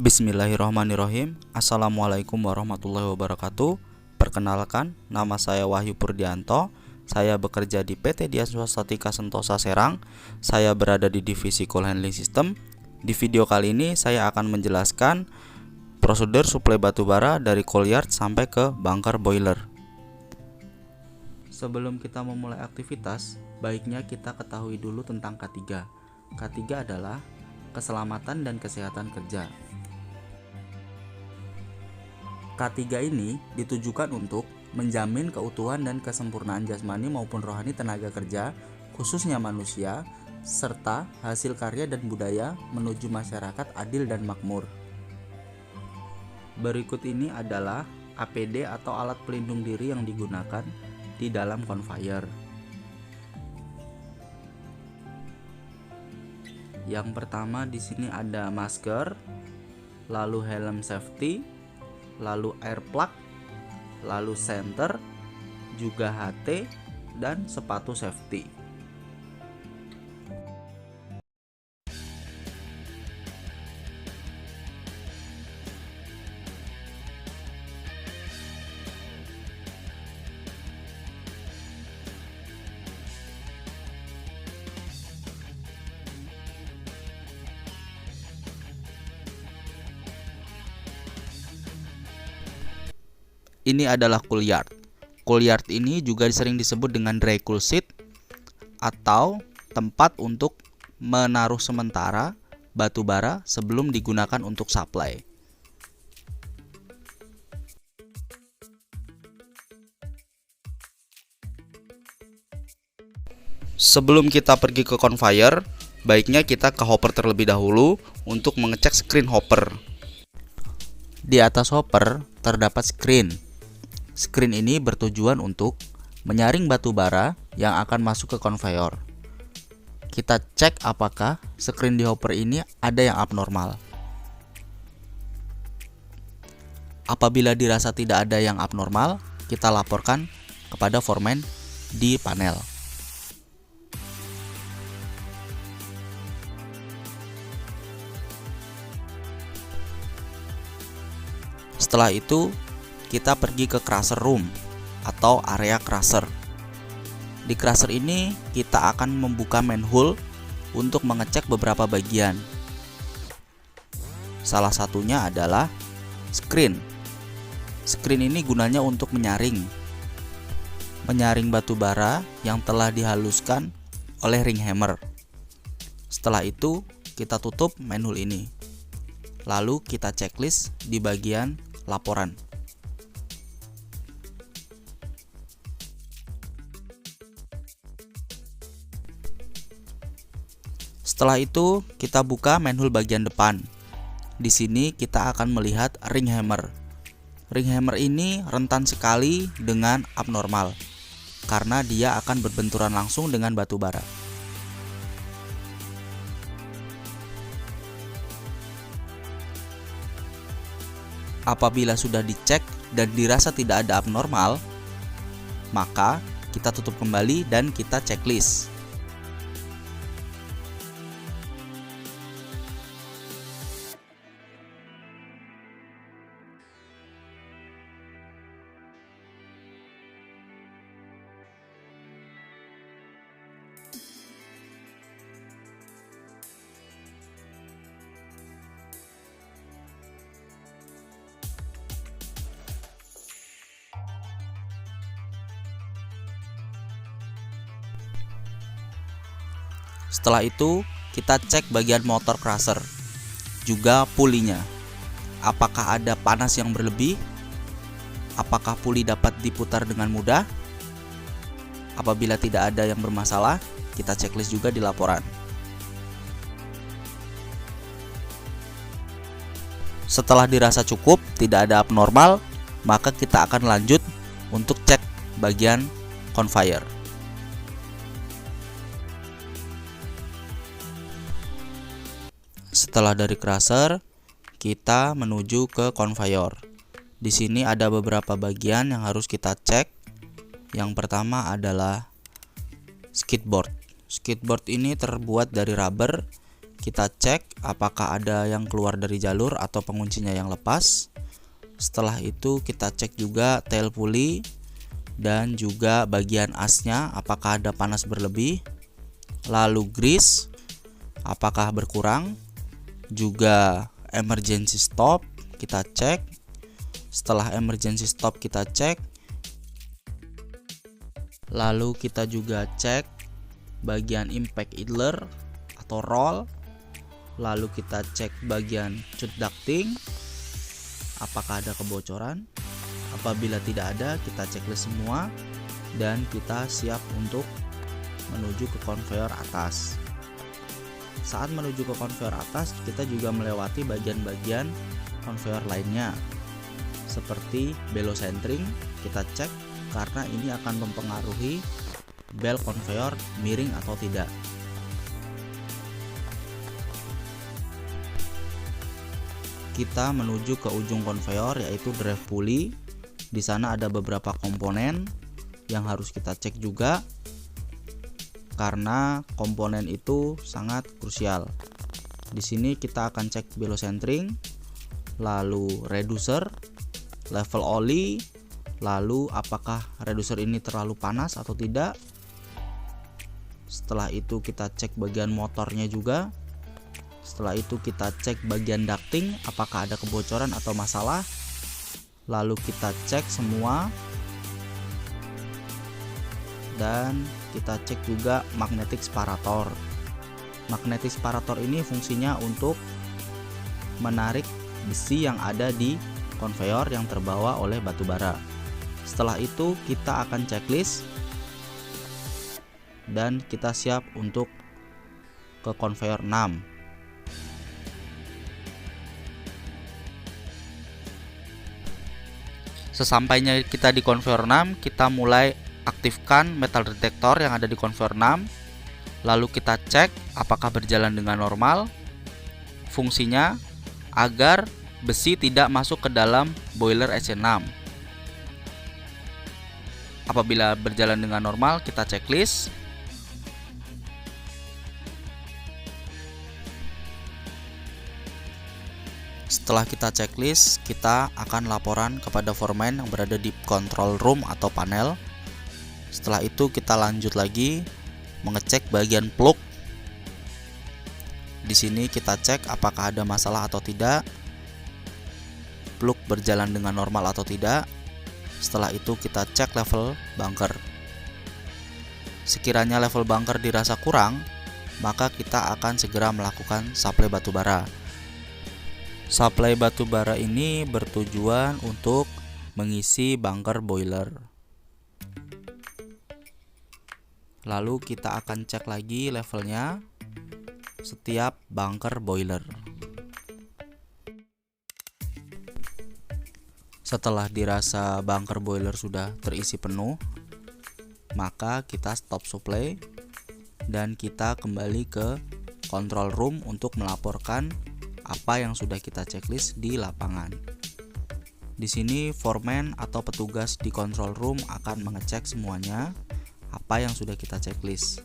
Bismillahirrahmanirrahim. Assalamualaikum warahmatullahi wabarakatuh. Perkenalkan, nama saya Wahyu Purdianto. Saya bekerja di PT Dian Swastitika Sentosa Serang. Saya berada di divisi Coal Handling System. Di video kali ini saya akan menjelaskan prosedur suplai batubara dari coal yard sampai ke bunker boiler. Sebelum kita memulai aktivitas, baiknya kita ketahui dulu tentang K3. K3 adalah keselamatan dan kesehatan kerja. K3 ini ditujukan untuk menjamin keutuhan dan kesempurnaan jasmani maupun rohani tenaga kerja, khususnya manusia, serta hasil karya dan budaya menuju masyarakat adil dan makmur. Berikut ini adalah APD atau alat pelindung diri yang digunakan di dalam conveyor. Yang pertama di sini ada masker, lalu helm safety, lalu air plug, lalu senter, juga HT, dan sepatu safety. Ini adalah coal yard. Coal yard ini juga sering disebut dengan dry coal shed atau tempat untuk menaruh sementara batu bara sebelum digunakan untuk supply. Sebelum kita pergi ke conveyor, baiknya kita ke hopper terlebih dahulu untuk mengecek screen hopper. Di atas hopper terdapat screen. Screen ini bertujuan untuk menyaring batu bara yang akan masuk ke conveyor. Kita cek apakah screen di hopper ini ada yang abnormal. Apabila dirasa tidak ada yang abnormal, kita laporkan kepada foreman di panel. Setelah itu, kita pergi ke crusher room atau area crusher. Di crusher ini kita akan membuka manhole untuk mengecek beberapa bagian. Salah satunya adalah screen. Screen ini gunanya untuk menyaring batu bara yang telah dihaluskan oleh ring hammer. Setelah itu kita tutup manhole ini. Lalu kita checklist di bagian laporan. Setelah itu, kita buka manhole bagian depan. Di sini kita akan melihat ring hammer. Ring hammer ini rentan sekali dengan abnormal karena dia akan berbenturan langsung dengan batu bara. Apabila sudah dicek dan dirasa tidak ada abnormal, maka kita tutup kembali dan kita checklist. Setelah itu, kita cek bagian motor crusher, juga pulinya. Apakah ada panas yang berlebih? Apakah puli dapat diputar dengan mudah? Apabila tidak ada yang bermasalah, kita checklist juga di laporan. Setelah dirasa cukup, tidak ada abnormal, maka kita akan lanjut untuk cek bagian conveyor. Setelah dari crusher, kita menuju ke conveyor. Di sini ada beberapa bagian yang harus kita cek. Yang pertama adalah skidboard. Skidboard ini terbuat dari rubber kita cek apakah ada yang keluar dari jalur atau penguncinya yang lepas. Setelah itu kita cek juga tail pulley dan juga bagian asnya apakah ada panas berlebih. Lalu grease apakah berkurang. Juga emergency stop kita cek. Setelah emergency stop kita cek. Lalu kita juga cek bagian impact idler atau roll. Lalu kita cek bagian cut ducting apakah ada kebocoran. Apabila tidak ada, kita checklist semua dan kita siap untuk menuju ke conveyor atas. Saat menuju ke conveyor atas, kita juga melewati bagian-bagian conveyor lainnya seperti bellows centering. Kita cek karena ini akan mempengaruhi bel conveyor miring atau tidak. Kita menuju ke ujung conveyor yaitu drive pulley. Di sana ada beberapa komponen yang harus kita cek juga karena komponen itu sangat krusial. Di sini kita akan cek bellows centering, lalu reducer, level oli, lalu apakah reducer ini terlalu panas atau tidak. Setelah itu kita cek bagian motornya juga. Setelah itu kita cek bagian ducting apakah ada kebocoran atau masalah. Lalu kita cek semua dan kita cek juga magnetic separator. Magnetic separator ini fungsinya untuk menarik besi yang ada di conveyor yang terbawa oleh batu bara. Setelah itu kita akan checklist dan kita siap untuk ke conveyor 6. Sesampainya kita di conveyor 6, kita mulai aktifkan metal detector yang ada di conveyor 6. Lalu kita cek apakah berjalan dengan normal. Fungsinya agar besi tidak masuk ke dalam boiler SC6. Apabila berjalan dengan normal, kita checklist. Setelah kita checklist, kita akan laporan kepada foreman yang berada di control room atau panel. Setelah itu kita lanjut lagi mengecek bagian plug. Di sini kita cek apakah ada masalah atau tidak. Plug berjalan dengan normal atau tidak. Setelah itu kita cek level bunker. Sekiranya level bunker dirasa kurang, maka kita akan segera melakukan suplai batu bara. Suplai batu bara ini bertujuan untuk mengisi bunker boiler. Lalu kita akan cek lagi levelnya setiap bunker boiler. Setelah dirasa bunker boiler sudah terisi penuh, maka kita stop supply dan kita kembali ke control room untuk melaporkan apa yang sudah kita checklist di lapangan. Di sini foreman atau petugas di control room akan mengecek semuanya apa yang sudah kita checklist.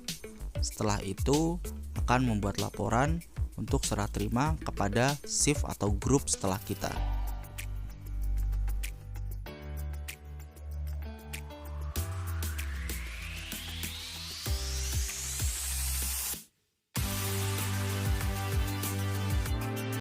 Setelah itu akan membuat laporan untuk serah terima kepada shift atau grup setelah kita.